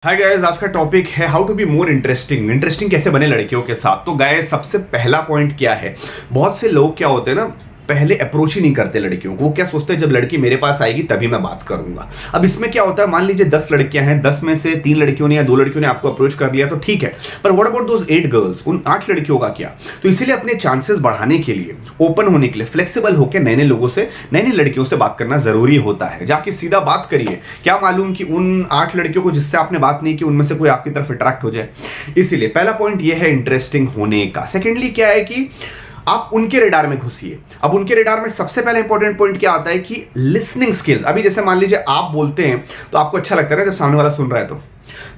Hi guys, आज का topic है how to be more interesting कैसे बने लड़कियों के साथ। तो गाइस, सबसे पहला पॉइंट क्या है, बहुत से लोग क्या होते हैं ना, पहले अप्रोच ही नहीं करते लड़कियों को। वो क्या सोचते हैं, जब लड़की मेरे पास आएगी तभी मैं बात करूंगा। अब इसमें क्या होता है, मान लीजिए 10 लड़कियां हैं, 10 में से 3 लड़कियों ने या 2 लड़कियों ने आपको अप्रोच कर लिया तो ठीक है, पर व्हाट अबाउट दोस 8 गर्ल्स, उन 8 लड़कियों का क्या। तो इसीलिए अपने चांसेस बढ़ाने के लिए, ओपन होने के लिए, फ्लेक्सिबल होकर नए नए लोगों से, नई नई लड़कियों से बात करना जरूरी होता है। जाके सीधा बात करिए, क्या मालूम कि उन 8 लड़कियों को जिससे आपने बात नहीं की उनमें से कोई आपकी तरफ अट्रैक्ट हो जाए। इसीलिए पहला पॉइंट यह है इंटरेस्टिंग होने का। सेकेंडली क्या है कि आप उनके रेडार में घुसिए। अब उनके रेडार में सबसे पहले इंपॉर्टेंट पॉइंट क्या आता है कि लिसनिंग स्किल्स। अभी जैसे मान लीजिए आप बोलते हैं तो आपको अच्छा लगता है ना जब सामने वाला सुन रहा है,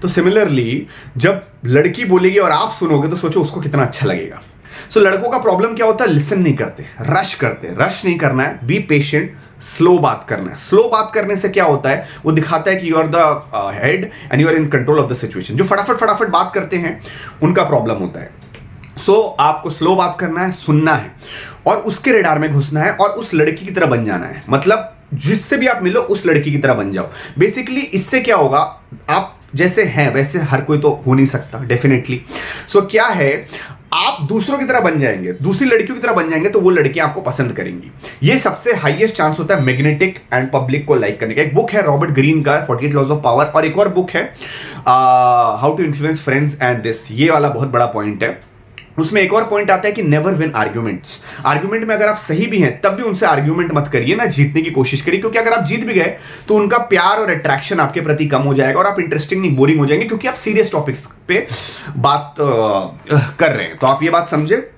तो सिमिलरली जब लड़की बोलेगी और आप सुनोगे तो सोचो उसको कितना अच्छा लगेगा। सो लड़कों का प्रॉब्लम क्या होता है, लिसन नहीं करते, रश करते। रश नहीं करना है, बी पेशेंट, स्लो बात करना है। स्लो बात करने से क्या होता है, वो दिखाता है कि you are the head and you are in control of the situation. जो फटाफट फटाफट बात करते हैं उनका प्रॉब्लम होता है। आपको स्लो बात करना है, सुनना है और उसके रेडार में घुसना है और उस लड़की की तरह बन जाना है। मतलब जिससे भी आप मिलो उस लड़की की तरह बन जाओ। बेसिकली इससे क्या होगा, आप जैसे हैं वैसे हर कोई तो हो नहीं सकता डेफिनेटली। क्या है, आप दूसरों की तरह बन जाएंगे, दूसरी लड़कियों की तरह बन जाएंगे तो वो लड़कियां आपको पसंद करेंगी। ये सबसे हाईएस्ट चांस होता है मैग्नेटिक एंड पब्लिक को लाइक करने का। एक बुक है रॉबर्ट ग्रीन का 48 लॉज ऑफ पावर, और एक और बुक है how to influence friends and this. ये वाला बहुत बड़ा पॉइंट है। उसमें एक और पॉइंट आता है कि नेवर विन आर्ग्यूमेंट्स। आर्ग्यूमेंट में अगर आप सही भी हैं तब भी उनसे आर्ग्यूमेंट मत करिए ना, जीतने की कोशिश करिए, क्योंकि अगर आप जीत भी गए तो उनका प्यार और अट्रैक्शन आपके प्रति कम हो जाएगा और आप इंटरेस्टिंग नहीं, बोरिंग हो जाएंगे, क्योंकि आप सीरियस टॉपिक्स पे बात कर रहे हैं। तो आप ये बात समझे।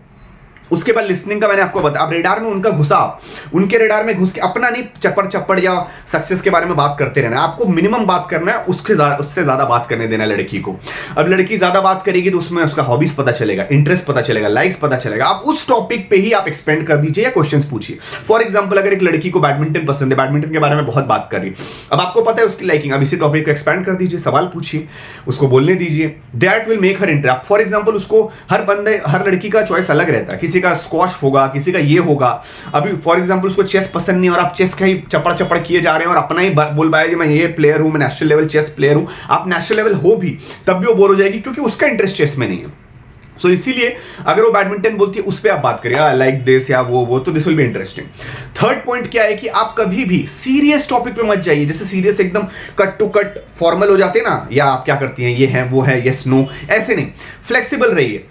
उसके बाद लिसनिंग का मैंने आपको बताया। आप रेडार में उनका घुसा, उनके रेडार में घुस के अपना नहीं चप्पड़ चप्पड़ या सक्सेस के बारे में बात करते रहना। आपको मिनिमम बात करना है, उससे ज्यादा बात करने देना लड़की को। अब लड़की ज्यादा बात करेगी तो उसमें उसका हॉबीज पता चलेगा, इंटरेस्ट पता चलेगा, लाइक्स पता चलेगा। आप उस टॉपिक पे ही आप एक्सपेंड कर दीजिए या क्वेश्चन पूछिए। फॉर एग्जाम्पल, अगर एक लड़की को बैडमिंटन पसंद है, बैडमिंटन के बारे में बहुत बात कर रही है, अब आपको पता है उसकी लाइकिंग, अब इसी टॉपिक को एक्सपेंड कर दीजिए, सवाल पूछिए, उसको बोलने दीजिए। That will make her interest. For example, उसको हर लड़की का चॉइस अलग रहता है, किसी का स्क्वॉश होगा, किसी का ये होगा। अभी फॉर एग्जांपल उसको चेस पसंद नहीं और आप चेस का ही चपड़ चपड़ किए जा रहे हैं और अपना ही बोल पाए कि मैं ये प्लेयर हूं, मैं नेशनल लेवल चेस प्लेयर हूं। आप नेशनल लेवल हो भी तब भी वो बोर हो जाएगी, क्योंकि उसका इंटरेस्ट चेस में नहीं है। इसीलिए अगर वो बैडमिंटन बोलती है उस पर आप बात करिए, लाइक दिस या वो, तो this will be interesting. Third point क्या है कि आप कभी भी सीरियस टॉपिक पे मत जाइए। जैसे सीरियस एकदम कट टू कट फॉर्मल हो जाते हैं ना, या आप क्या करती हैं, ये है वो है, यस नो, ऐसे नहीं। फ्लेक्सिबल रहिए,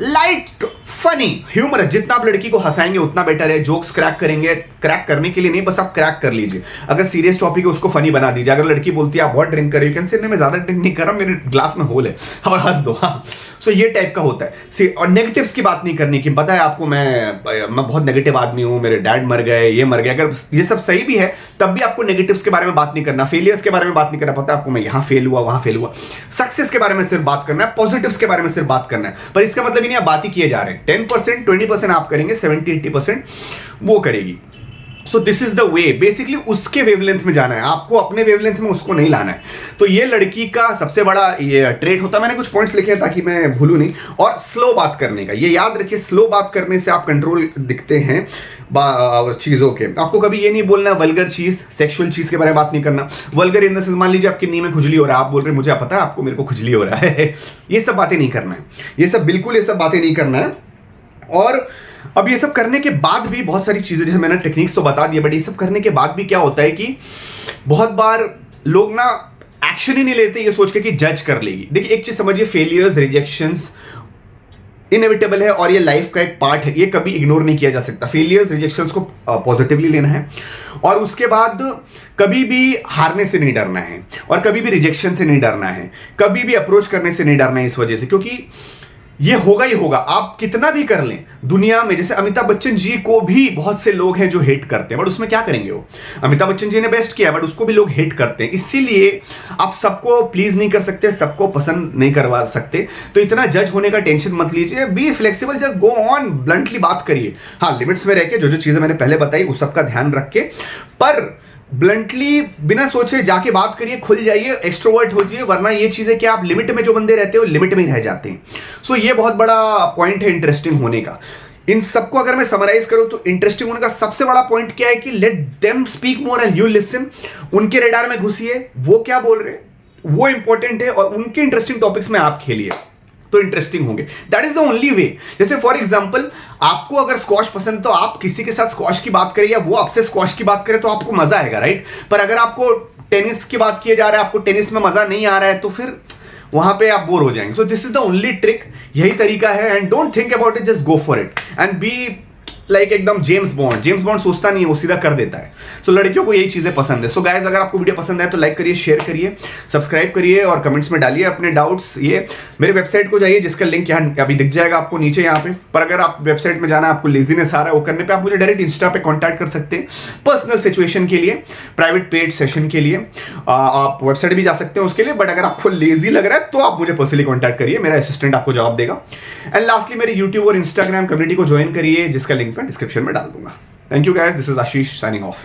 लाइट फनी ह्यूमरस। जितना आप लड़की को हंसाएंगे उतना बेटर है। जोक्स क्रैक करेंगे, क्रैक करने के लिए नहीं, बस आप क्रैक कर लीजिए। अगर सीरियस टॉपिक है उसको फनी बना दीजिए। अगर लड़की बोलती है आप बहुत ड्रिंक कर रही हो, कैन से मैं ज्यादा ड्रिंक नहीं कर रहा, मेरे ग्लास में होल है, और हंस दो। हाँ, ये टाइप का होता है। और नेगेटिव्स की बात नहीं करनी कि पता है आपको मैं बहुत नेगेटिव आदमी हूं, मेरे डैड मर गए, ये मर गए। अगर ये सब सही भी है तब भी आपको नेगेटिव्स के बारे में बात नहीं करना, फेलियर्स के बारे में बात नहीं करना। पता है आपको मैं यहां फेल हुआ, वहां फेल हुआ। सक्सेस के बारे में सिर्फ बात करना है, पॉजिटिव्स के बारे में सिर्फ बात करना है। पर इसका मतलब ही नहीं आप बात ही किए जा रहे हैं। 10% 20% आप करेंगे, 70-80% वो करेगी। This is the way. Basically उसके वेवलेंथ में जाना है, आपको अपने वेवलेंथ में उसको नहीं लाना है। तो ये लड़की का सबसे बड़ा ये ट्रेट होता है। मैंने कुछ पॉइंट्स लिखे हैं ताकि मैं भूलूं नहीं। और स्लो बात करने का, ये याद रखिए, स्लो बात करने से आप कंट्रोल दिखते हैं चीजों के। आपको कभी ये नहीं बोलना वल्गर चीज, सेक्सुअल चीज के बारे में बात नहीं करना। वल्गर इन द सेंस, मान लीजिए आपकी नी में खुजली हो रहा है, आप बोल रहे हैं मुझे पता है आपको, मेरे को खुजली हो रहा है। ये सब बातें नहीं करना है, ये सब बातें नहीं करना है। और अब ये सब करने के बाद भी बहुत सारी चीजें, जैसे मैंने टेक्निक्स तो बता दिए, बट ये सब करने के बाद भी क्या होता है कि बहुत बार लोग ना एक्शन ही नहीं लेते, ये सोच के कि जज कर लेगी। देखिए एक चीज समझिए, फेलियर्स, रिजेक्शंस इनएविटेबल है और ये लाइफ का एक पार्ट है, ये कभी इग्नोर नहीं किया जा सकता। फेलियर्स, रिजेक्शंस को पॉजिटिवली लेना है और उसके बाद कभी भी हारने से नहीं डरना है और कभी भी रिजेक्शन से नहीं डरना है, कभी भी अप्रोच करने से नहीं डरना है। इस वजह से, क्योंकि ये होगा ही होगा, आप कितना भी कर लें दुनिया में। जैसे अमिताभ बच्चन जी को भी बहुत से लोग हैं जो हेट करते हैं, बट उसमें क्या करेंगे वो। अमिताभ बच्चन जी ने बेस्ट किया, बट उसको भी लोग हेट करते हैं। इसीलिए आप सबको प्लीज नहीं कर सकते, सबको पसंद नहीं करवा सकते। तो इतना जज होने का टेंशन मत लीजिए, be flexible, just go on, bluntly बात करिए। हाँ, लिमिट्स में रह के जो चीजें मैंने पहले बताई उस सबका ध्यान रख के, पर ब्लंटली बिना सोचे जाके बात करिए, खुल जाइए, एक्सट्रोवर्ट हो जाइए। वरना ये चीजें क्या, आप लिमिट में जो बंदे रहते हो लिमिट में ही रह जाते हैं। ये बहुत बड़ा पॉइंट है इंटरेस्टिंग होने का। इन सबको अगर मैं समराइज करूं तो इंटरेस्टिंग होने का सबसे बड़ा पॉइंट क्या है कि let them speak more and you listen. उनके रेडार में घुसिए, वो क्या बोल रहे हैं, वो इंपॉर्टेंट है और उनके इंटरेस्टिंग टॉपिक्स में आप खेलिए तो इंटरेस्टिंग होंगे। That is the only way. जैसे फॉर एग्जांपल आपको अगर स्क्वॉश पसंद है तो आप किसी के साथ स्क्वॉश की बात करें या वो आपसे स्क्वॉश की बात करे तो आपको मजा आएगा, राइट। पर अगर आपको टेनिस की बात किया जा रहा है, आपको टेनिस में मजा नहीं आ रहा है, तो फिर वहां पे आप बोर हो जाएंगे। So this is the only trick, यही तरीका है। And don't think about it, just go for it and be like एकदम जेम्स बॉन्ड सोचता नहीं है, वो सीधा कर देता है। सो लड़कियों को यही चीजें पसंद है। सो गाइज अगर आपको वीडियो पसंद है तो लाइक करिए, शेयर करिए, सब्सक्राइब करिए और कमेंट्स में डालिए अपने डाउट्स। ये मेरे वेबसाइट को जाइए जिसका लिंक यहाँ अभी दिख जाएगा आपको नीचे यहाँ पे। पर अगर आप वेबसाइट में जाना आपको लेजीनेस आ रहा है वो करने पे, आप मुझे डायरेक्ट इंस्टा पे कॉन्टैक्ट कर सकते हैं पर्सनल सिचुएशन के लिए, प्राइवेट पेड सेशन के लिए। आप वेबसाइट भी जा सकते हैं उसके लिए, बट अगर आपको लेजी लग रहा है तो आप मुझे पर्सनली कॉन्टैक्ट करिए, मेरा असिस्टेंट आपको जवाब देगा। एंड लास्टली मेरे यूट्यूब और इंस्टाग्राम कम्युनिटी को ज्वाइन करिए जिसका लिंक मैं डिस्क्रिप्शन में डाल दूंगा। Thank you guys, this is Ashish signing off.